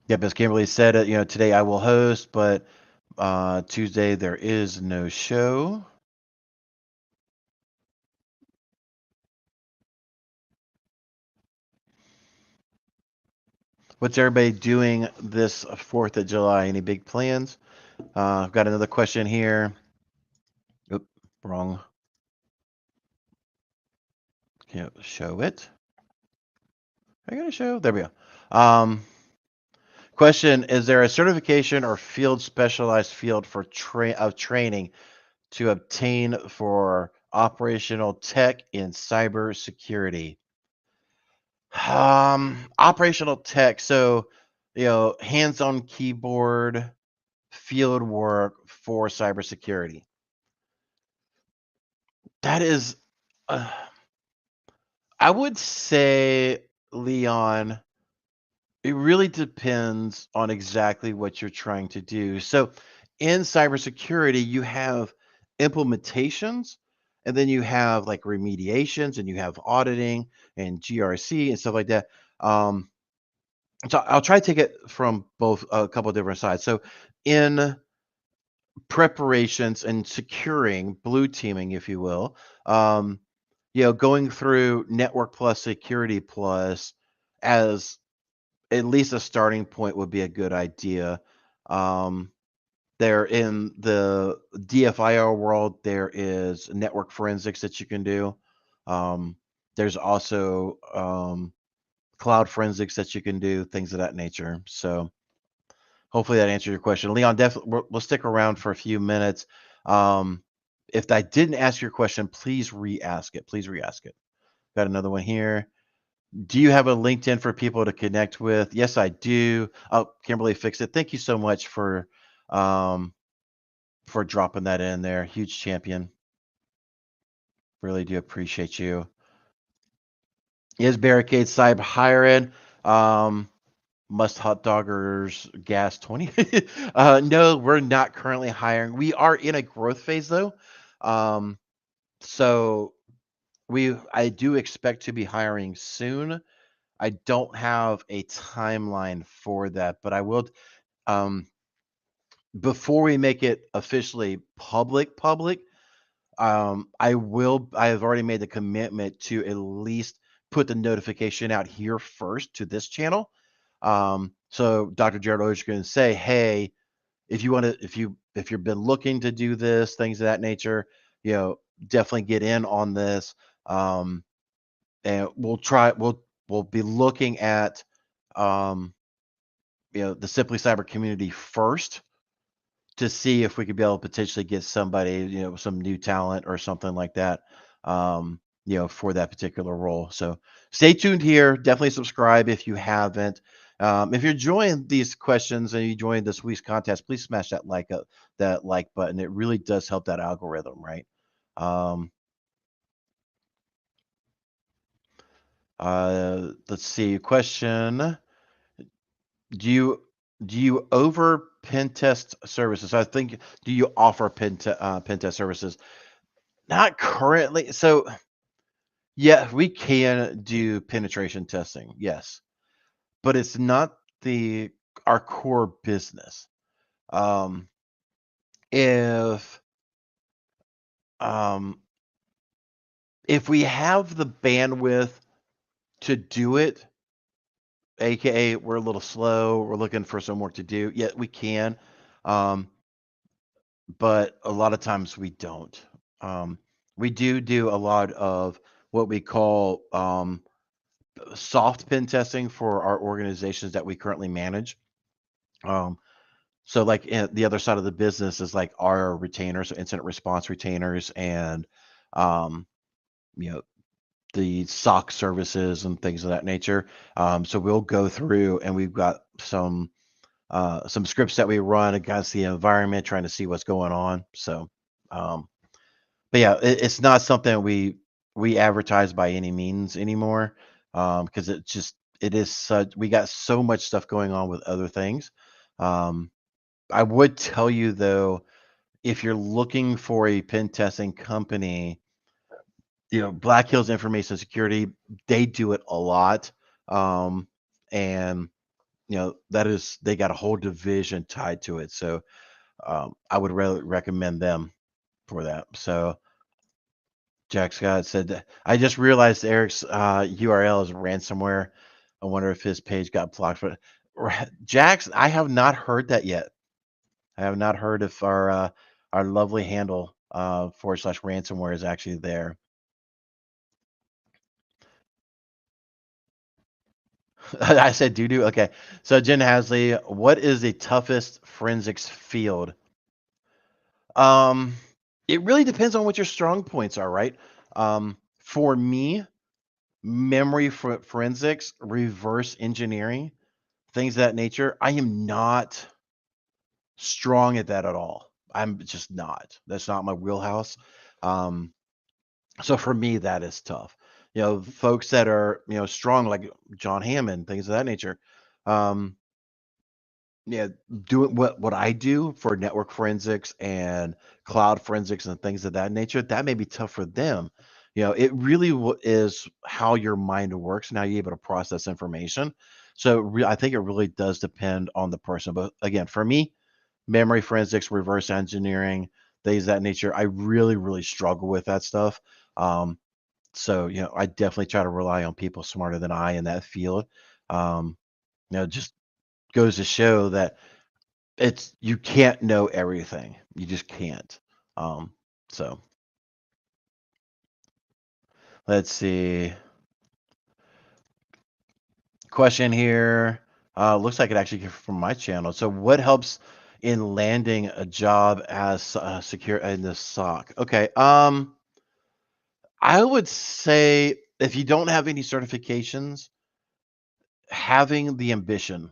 Yep, as Kimberly said, today I will host, but Tuesday there is no show. What's everybody doing this 4th of July? Any big plans? I've got another question here. Oop, wrong. Can't show it. I got to show. There we go. Question: is there a certification or specialized field for training to obtain for operational tech in cybersecurity? Operational tech. So, hands-on keyboard field work for cybersecurity. That is, I would say, Leon, it really depends on exactly what you're trying to do. So, in cybersecurity, you have implementations, and then you have like remediations, and you have auditing and GRC and stuff like that. Um, so I'll try to take it from both, a couple of different sides. So, in preparations and securing, blue teaming, if you will, going through network plus security plus as at least a starting point would be a good idea. Um, there in the DFIR world, there is network forensics that you can do. There's also cloud forensics that you can do, things of that nature. So hopefully that answered your question. Leon, definitely we'll stick around for a few minutes. If I didn't ask your question, please re-ask it. Please re-ask it. Got another one here. Do you have a LinkedIn for people to connect with? Yes, I do. Oh, Kimberly fixed it. Thank you so much for dropping that in there. Huge champion. Really do appreciate you. Is Barricade Cyber hiring? Must hot doggers gas 20? No, we're not currently hiring. We are in a growth phase though. So I do expect to be hiring soon. I don't have a timeline for that, but I will, um, before we make it officially public, I have already made the commitment to at least put the notification out here first to this channel. So Dr. Jared O's going to say, hey, if you've been looking to do this, things of that nature, definitely get in on this. And we'll be looking at, the Simply Cyber community first to see if we could be able to potentially get somebody, some new talent or something like that, for that particular role. So stay tuned here. Definitely subscribe if you haven't. If you're enjoying these questions and you join this week's contest, please smash that like button. It really does help that algorithm, right? Let's see. Question: Do you over pen test services? I think, do you offer pen test services? Not currently. So yeah, we can do penetration testing. Yes, but it's not the our core business. Um, if um, if we have the bandwidth to do it, aka we're a little slow, we're looking for some work to do. Yeah, we can, um, but a lot of times we don't. Um, we do a lot of what we call soft pen testing for our organizations that we currently manage. Um, So like the other side of the business is like our retainers, so incident response retainers, and um, you know, the SOC services and things of that nature. So we'll go through and we've got some scripts that we run against the environment, trying to see what's going on. So, um, but yeah, it's not something we advertise by any means anymore, because it is such, we got so much stuff going on with other things. Um, I would tell you though, if you're looking for a pen testing company, Black Hills Information Security, they do it a lot. Um, and they got a whole division tied to it. So I would really recommend them for that. So Jack Scott said, I just realized Eric's URL is ransomware. I wonder if his page got blocked. But Jax, I have not heard that yet. I have not heard if our lovely handle / ransomware is actually there. I said doo doo. Okay. So Jen Hasley, what is the toughest forensics field? Um, it really depends on what your strong points are, right? For me, memory forensics, reverse engineering, things of that nature. I am not strong at that at all. I'm just not. That's not my wheelhouse. Um, So for me, that is tough. Folks that are, strong like John Hammond, things of that nature. Um, yeah, doing what I do for network forensics and cloud forensics and things of that nature, that may be tough for them. It really is how your mind works and how you're able to process information. So I think it really does depend on the person. But again, for me, memory forensics, reverse engineering, things of that nature, I really, really struggle with that stuff. So, I definitely try to rely on people smarter than I in that field. Just goes to show that you can't know everything. You just can't. So let's see. Question here. Looks like it actually came from my channel. So what helps in landing a job as secure in the SOC? Okay. I would say if you don't have any certifications, having the ambition.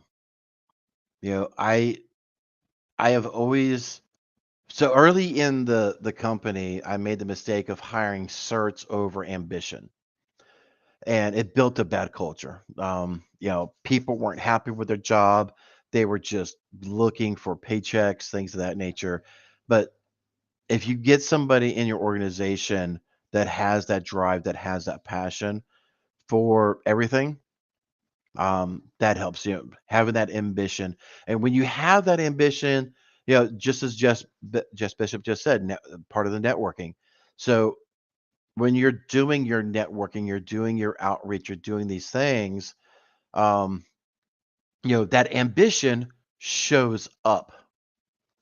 You know, I have always so early in the company, I made the mistake of hiring certs over ambition, and it built a bad culture. People weren't happy with their job. They were just looking for paychecks, things of that nature. But if you get somebody in your organization that has that drive, that has that passion for everything, that helps, having that ambition. And when you have that ambition, just as Jess Bishop just said, part of the networking. So when you're doing your networking, you're doing your outreach, you're doing these things, um, that ambition shows up,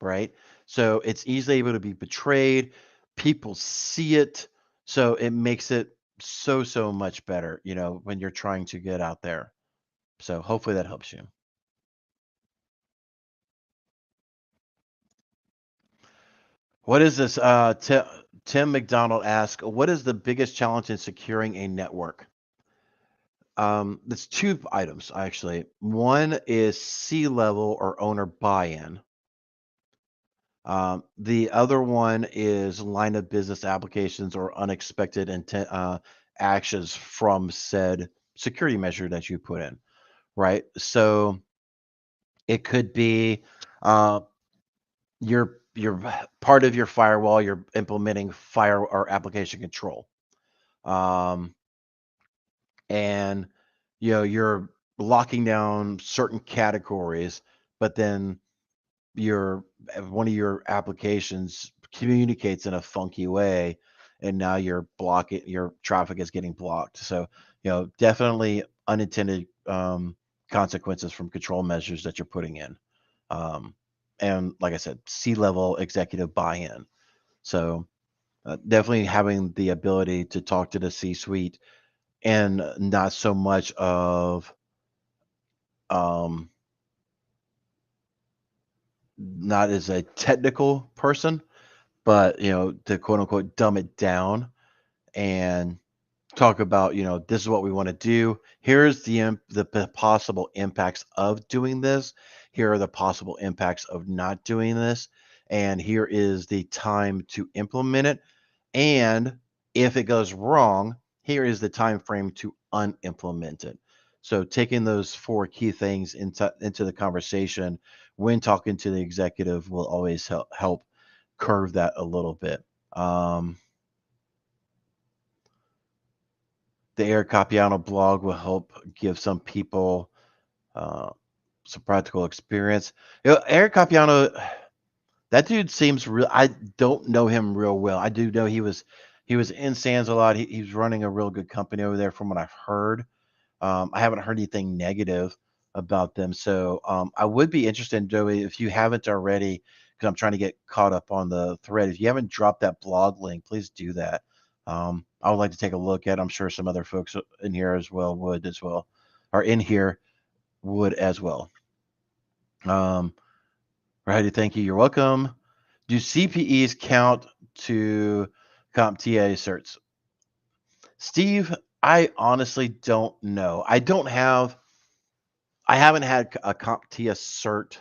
right? So it's easily able to be betrayed. People see it. So it makes it so much better, when you're trying to get out there. So hopefully that helps you. What is this? Tim McDonald asks, what is the biggest challenge in securing a network? It's two items actually. One is C-level or owner buy-in. The other one is line of business applications or unexpected intent actions from said security measure that you put in, right? So it could be uh, your part of your firewall. You're implementing fire or application control, um, and you're locking down certain categories, but then your one of your applications communicates in a funky way, and now your traffic is getting blocked. So definitely unintended consequences from control measures that you're putting in, um, and like I said, C-level executive buy-in. So definitely having the ability to talk to the C-suite, and not so much of um, not as a technical person, but to quote unquote dumb it down and talk about, this is what we want to do. Here's the possible impacts of doing this. Here are the possible impacts of not doing this, and here is the time to implement it. And if it goes wrong, here is the time frame to unimplement it. So taking those four key things into the conversation when talking to the executive will always help curve that a little bit. The Eric Capiano blog will help give some people uh, some practical experience. Eric Capiano, that dude seems real. I don't know him real well. I do know he was in Sands a lot. He's running a real good company over there, from what I've heard. I haven't heard anything negative about them, so I would be interested, Joey, if you haven't already, because I'm trying to get caught up on the thread. If you haven't dropped that blog link, please do that. I would like to take a look at. I'm sure some other folks in here as well would as well, or in here would as well. Righty, thank you. You're welcome. Do CPEs count to CompTIA certs? Steve, I honestly don't know. I haven't had a CompTIA cert,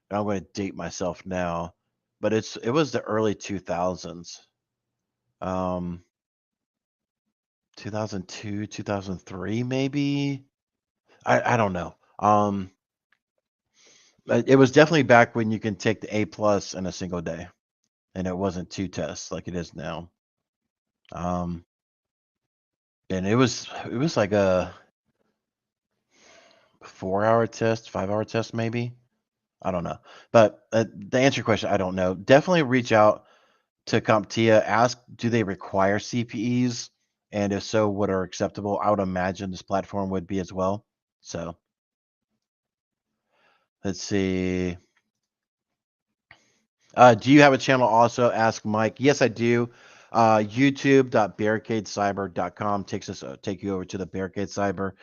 and I'm going to date myself now, but it was the early 2000s. 2002, 2003 maybe. I don't know. It was definitely back when you can take the A plus in a single day, and it wasn't two tests like it is now. Um, and it was like a 4-hour test, 5-hour test maybe. I don't know. But to answer your question, I don't know. Definitely reach out to CompTIA. Ask, do they require CPEs? And if so, what are acceptable? I would imagine this platform would be as well. So let's see. Do you have a channel also? Ask Mike. Yes, I do. YouTube.barricadecyber.com take you over to the Barricade Cyber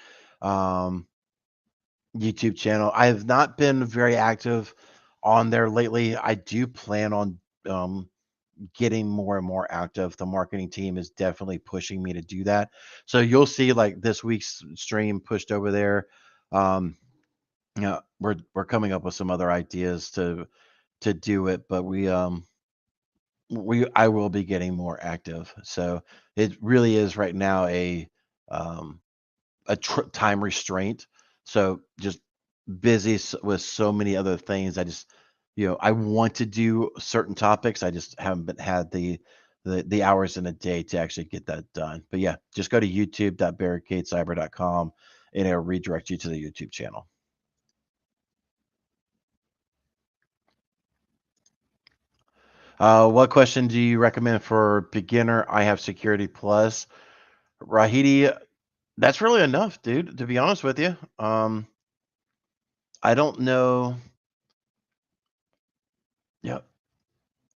YouTube channel. I have not been very active on there lately. I do plan on getting more and more active. The marketing team is definitely pushing me to do that. So you'll see like this week's stream pushed over there. We're coming up with some other ideas to do it, but I will be getting more active. So it really is right now um, time restraint. So just busy with so many other things. I just, I want to do certain topics. I just haven't had the hours in a day to actually get that done. But yeah, just go to youtube.barricadecyber.com and it'll redirect you to the YouTube channel. What question do you recommend for beginner? I have Security Plus. Rahidi, that's really enough, dude, to be honest with you. I don't know. Yeah.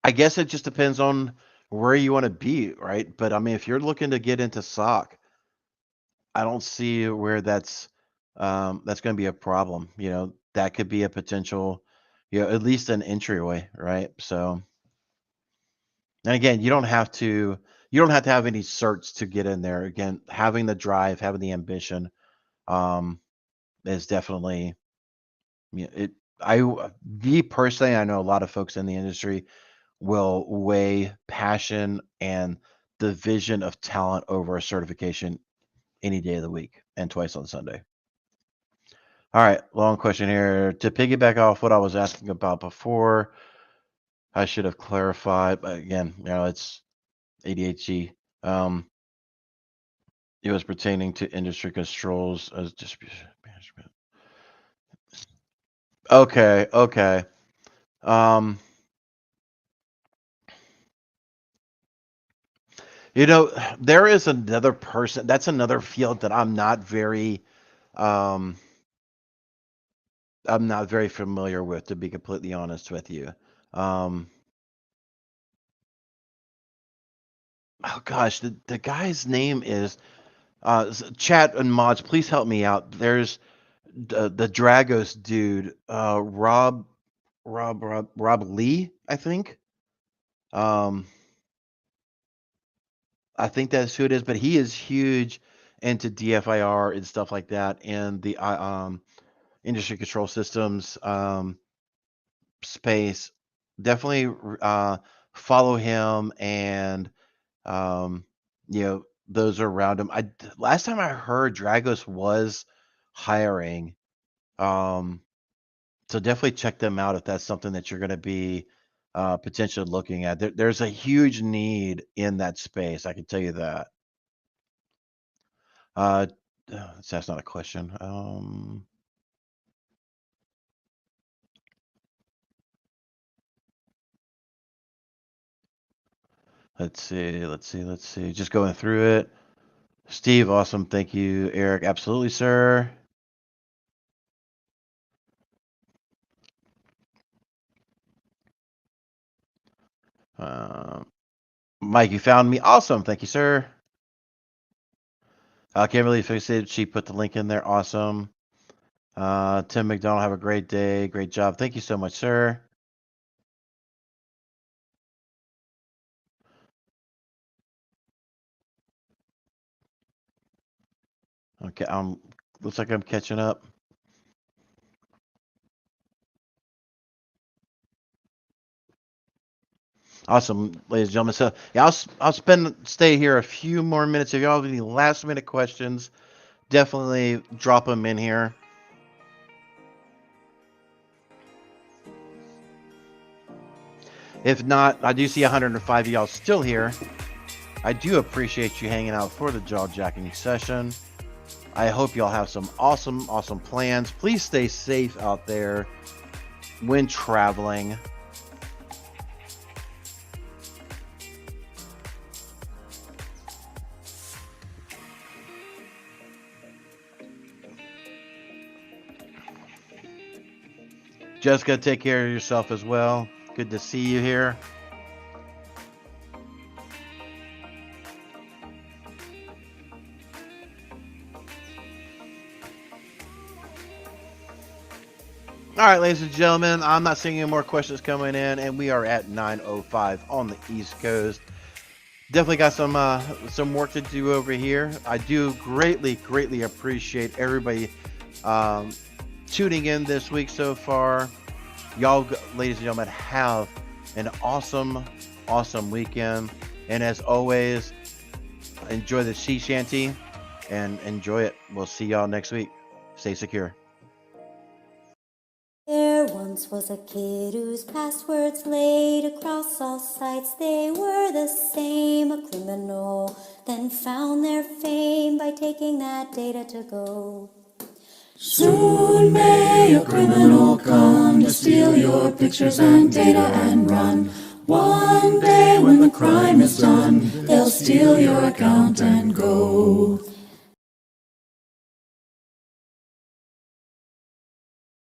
I guess it just depends on where you want to be, right? But I mean, if you're looking to get into SOC, I don't see where that's going to be a problem. That could be a potential, at least an entryway, right? So, and again, you don't have to you don't have to have any certs to get in there. Again, having the drive, having the ambition, is definitely, it. Me personally, I know a lot of folks in the industry will weigh passion and the vision of talent over a certification any day of the week and twice on Sunday. All right, long question here. To piggyback off what I was asking about before, I should have clarified, but again, it's ADHD. It was pertaining to industry controls as distribution management. Okay. Um, there is another person. That's another field that um, I'm not very familiar with, to be completely honest with you. Um, oh gosh, the guy's name is chat and mods. Please help me out. There's the Dragos dude, Rob Lee, I think. I think that's who it is, but he is huge into DFIR and stuff like that, and the industry control systems space. Definitely follow him, and um, those around him. Last time I heard, Dragos was hiring. So definitely check them out if that's something that you're going to be potentially looking at. There's a huge need in that space. I can tell you that. Uh, that's not a question. Let's see. Just going through it. Steve, awesome. Thank you, Eric. Absolutely, sir. Mike, you found me. Awesome. Thank you, sir. Kimberly fixed it. She put the link in there. Awesome. Tim McDonald, have a great day. Great job. Thank you so much, sir. Okay, looks like I'm catching up. Awesome, ladies and gentlemen. So yeah, I'll stay here a few more minutes. If y'all have any last minute questions, definitely drop them in here. If not, I do see 105 of y'all still here. I do appreciate you hanging out for the jaw jacking session. I hope y'all have some awesome plans. Please stay safe out there when traveling. Jessica, take care of yourself as well. Good to see you here. All right, ladies and gentlemen, I'm not seeing any more questions coming in, and we are at 9:05 on the East Coast. Definitely got some work to do over here. I do greatly appreciate everybody tuning in this week so far. Y'all, ladies and gentlemen, have an awesome weekend. And as always, enjoy the sea shanty and enjoy it. We'll see y'all next week. Stay secure. There once was a kid whose passwords laid across all sites. They were the same. A criminal then found their fame by taking that data to go. Soon may a criminal come to steal your pictures and data and run. One day when the crime is done, they'll steal your account and go.